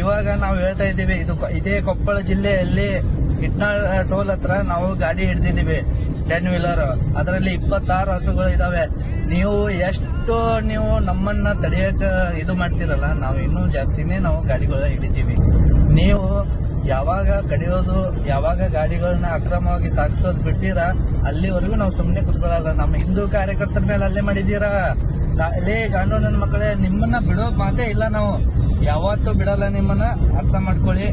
ಇವಾಗ ನಾವು ಹೇಳ್ತಾ ಇದ್ದೀವಿ, ಇದೇ ಕೊಪ್ಪಳ ಜಿಲ್ಲೆಯಲ್ಲಿ ಇಟ್ನಾಳ್ ಟೋಲ್ ಹತ್ರ ನಾವು ಗಾಡಿ ಹಿಡಿದಿದ್ದೀವಿ 10 ವೀಲರ್. ಅದರಲ್ಲಿ 26 ಹಸುಗಳು ಇದಾವೆ. ನೀವು ನಮ್ಮನ್ನ ತಡೆಯಕ ಇದು ಮಾಡ್ತಿರಲ್ಲ, ನಾವು ಇನ್ನೂ ಜಾಸ್ತಿನೇ ನಾವು ಗಾಡಿಗಳ ಹಿಡಿತೀವಿ. ನೀವು ಯಾವಾಗ ಕಡಿಯೋದು, ಯಾವಾಗ ಗಾಡಿಗಳನ್ನ ಅಕ್ರಮವಾಗಿ ಸಾಗಿಸೋದು ಬಿಡ್ತೀರಾ, ಅಲ್ಲಿವರೆಗೂ ನಾವು ಸುಮ್ಮನೆ ಕುತ್ಕೊಳ್ಳಲ್ಲ. ನಮ್ಮ ಹಿಂದೂ ಕಾರ್ಯಕರ್ತರ ಮೇಲೆ ಅಲ್ಲೇ ಮಾಡಿದೀರಾ. ಲೇ ಗಂಡು ನನ್ನ ಮಕ್ಕಳೇ, ನಿಮ್ಮನ್ನ ಬಿಡೋ ಮಾತೇ ಇಲ್ಲ, ನಾವು ಯಾವತ್ತೂ ಬಿಡಲ್ಲ ನಿಮ್ಮನ್ನ, ಅರ್ಥ ಮಾಡ್ಕೊಳ್ಳಿ.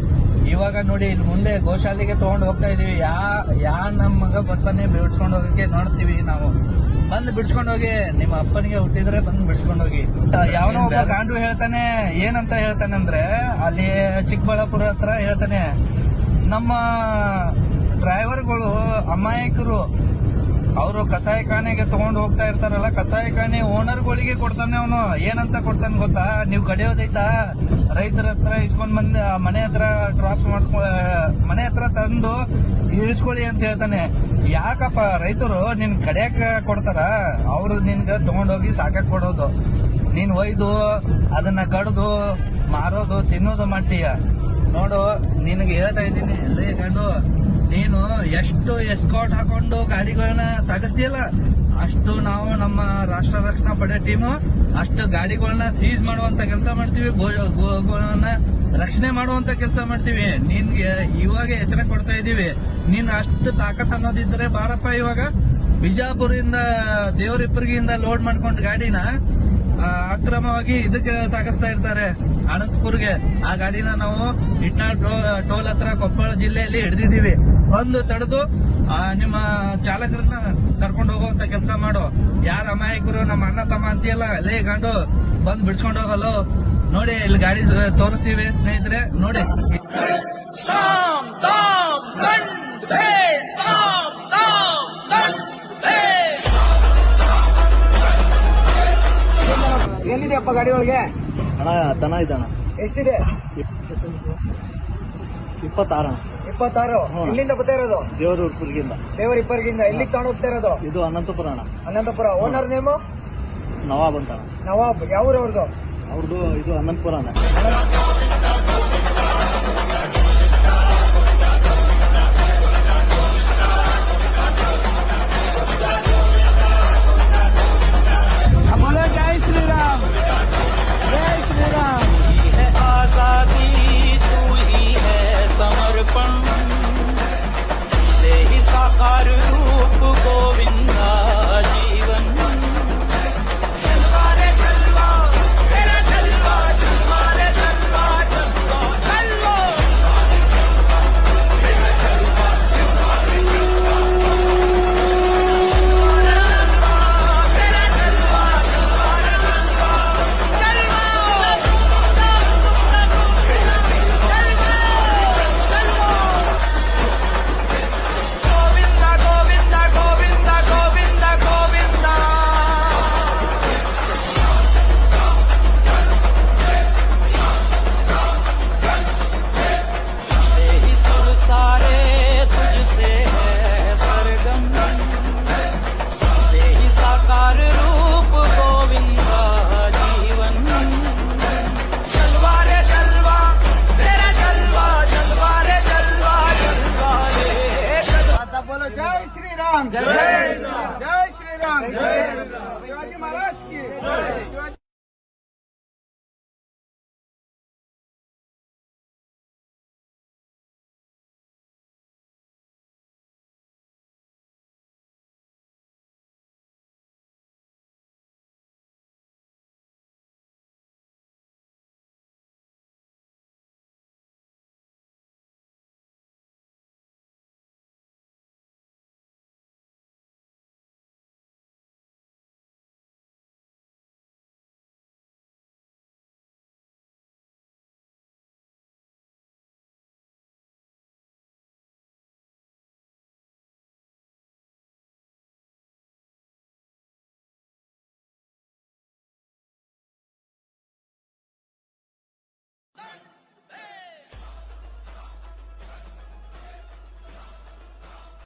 ಇವಾಗ ನೋಡಿ, ಇಲ್ಲಿ ಮುಂದೆ ಗೋಶಾಲೆಗೆ ತಗೊಂಡು ಹೋಗ್ತಾ ಇದೀವಿ. ಯಾ ನಮ್ಮ ಮಗ ಬರ್ತಾನೆ ಬಿಡ್ಸ್ಕೊಂಡು ಹೋಗಕ್ಕೆ ನೋಡ್ತೀವಿ ನಾವು. ಬಂದು ಬಿಡ್ಸ್ಕೊಂಡು ಹೋಗಿ, ನಿಮ್ಮ ಅಪ್ಪನಿಗೆ ಹುಟ್ಟಿದ್ರೆ ಬಂದು ಬಿಡ್ಸ್ಕೊಂಡು ಹೋಗಿ. ಯಾವನೋ ಒಬ್ಬ ಗಾಂಡು ಹೇಳ್ತಾನೆ, ಏನಂತ ಹೇಳ್ತಾನೆ ಅಂದ್ರೆ, ಅಲ್ಲಿ ಚಿಕ್ಕಬಳ್ಳಾಪುರ ಹತ್ರ ಹೇಳ್ತಾನೆ, ನಮ್ಮ ಡ್ರೈವರ್ಗಳು ಅಮಾಯಕರು, ಅವರು ಕಸಾಯಿಖಾನೆಗೆ ತಗೊಂಡು ಹೋಗ್ತಾ ಇರ್ತಾರಲ್ಲ, ಕಸಾಯಿಖಾನೆ ಓನರ್ಗಳಿಗೆ ಕೊಡ್ತಾನೆ ಅವನು. ಏನಂತ ಕೊಡ್ತಾನೆ ಗೊತ್ತಾ? ನೀವು ಕಡಿಯೋದೈತಾ, ರೈತರ ಹತ್ರ ಇಸ್ಕೊಂಡ್ ಬಂದ್ ಮನೆ ಹತ್ರ ಡ್ರಾಪ್ ಮನೆ ಹತ್ರ ತಂದು ಇಳಿಸ್ಕೊಳ್ಳಿ ಅಂತ ಹೇಳ್ತಾನೆ. ಯಾಕಪ್ಪ ರೈತರು ನಿನ್ ಕಡಿಯಕ್ ಕೊಡ್ತಾರ? ಅವ್ರು ನಿನ್ಗ ತಗೊಂಡೋಗಿ ಸಾಕಕ್ ಕೊಡೋದು, ನೀನ್ ಒಯ್ದು ಅದನ್ನ ಕಡ್ದು ಮಾರೋದು ತಿನ್ನೋದು ಮಾಡ್ತೀಯ. ನೋಡು, ನಿನಗೆ ಹೇಳ್ತಾ ಇದ್ದೀನಿ, ರೇ ಗಂಡು, ನೀನು ಎಷ್ಟು ಎಸ್ಕಾಟ್ ಹಾಕೊಂಡು ಗಾಡಿಗಳನ್ನ ಸಾಗಿಸ್ತೀಯಲ್ಲ, ಅಷ್ಟು ನಾವು ನಮ್ಮ ರಾಷ್ಟ್ರ ರಕ್ಷಣಾ ಪಡೆ ಟೀಮು ಅಷ್ಟು ಗಾಡಿಗಳನ್ನ ಸೀಸ್ ಮಾಡುವಂತ ಕೆಲಸ ಮಾಡ್ತೀವಿ, ಗೋಗಳನ್ನ ರಕ್ಷಣೆ ಮಾಡುವಂತ ಕೆಲಸ ಮಾಡ್ತೀವಿ. ನಿನ್ಗೆ ಇವಾಗ ಎಚ್ಚರ ಕೊಡ್ತಾ ಇದೀವಿ. ನೀನ್ ಅಷ್ಟು ತಾಕತ್ ಅನ್ನೋದಿದ್ರೆ ಬಾರಪ್ಪ, ಇವಾಗ ಬಿಜಾಪುರಿಂದ ದೇವರಿಪ್ಪರಿಗಿಂದ ಲೋಡ್ ಮಾಡ್ಕೊಂಡು ಗಾಡಿನ ಅಕ್ರಮವಾಗಿ ಇದಕ್ಕೆ ಸಾಗಿಸ್ತಾ ಇರ್ತಾರೆ ಅನಂತಪುರ್ಗೆ. ಆ ಗಾಡಿನ ನಾವು ಇಟ್ನಾಳ್ ಟೋಲ್ ಹತ್ರ ಕೊಪ್ಪಳ ಜಿಲ್ಲೆಯಲ್ಲಿ ಹಿಡಿದಿದ್ದೀವಿ. ಬಂದು ತಡೆದು ನಿಮ್ಮ ಚಾಲಕರನ್ನ ಕರ್ಕೊಂಡು ಹೋಗುವಂತ ಕೆಲಸ ಮಾಡು. ಯಾರ ಅಮಾಯಕರು ನಮ್ಮ ಅಣ್ಣ ತಮ್ಮ ಅಂತೀಯಲ್ಲ, ಲೇ ಗಂಡು, ಬಂದು ಬಿಡ್ಸ್ಕೊಂಡು ಹೋಗಲ್ಲ. ನೋಡಿ, ಇಲ್ಲಿ ಗಾಡಿ ತೋರಿಸ್ತೀವಿ ಸ್ನೇಹಿತರೆ, ನೋಡಿ. ಎಲ್ಲಿದೆಯಪ್ಪ ಗಾಡಿ ಒಳಗೆ? ಅಣ್ಣ ದನ ಇದಣ್ಣ. ಎಷ್ಟಿದೆ? 26. 26. ಇಲ್ಲಿಂದ ಬರ್ತಾ ಇರೋದು? ದೇವರಿಪ್ಪರಿಗಿಂದ. ಎಲ್ಲಿಗೆ ತಗೊಂಡು ಹೋಗ್ತಾ ಇರೋದು? ಇದು ಅನಂತಪುರ ಅಣ್ಣ. ಅನಂತಪುರ. Owner name? ನವಾಬ್ ಅಂತ. ನವಾಬ್. ಯಾವ ಊರವ್ರದ್ದು? ಅವ್ರದ್ದು ಇದು ಅನಂತಪುರ ಅಣ್ಣ. जय श्री राम, जय श्री राम। है आजादी, तू ही है समर्पण, से ही साकार रूप गोविंदा जीवन। चलवा रे चलवा, मेरा चलवा, चलवा रे चलवा, चलवा चलवा, मेरा चलवा, चलवा रे चलवा, मेरा चलवा, जय श्री राम, जय श्री राम, शिवाजी महाराज की।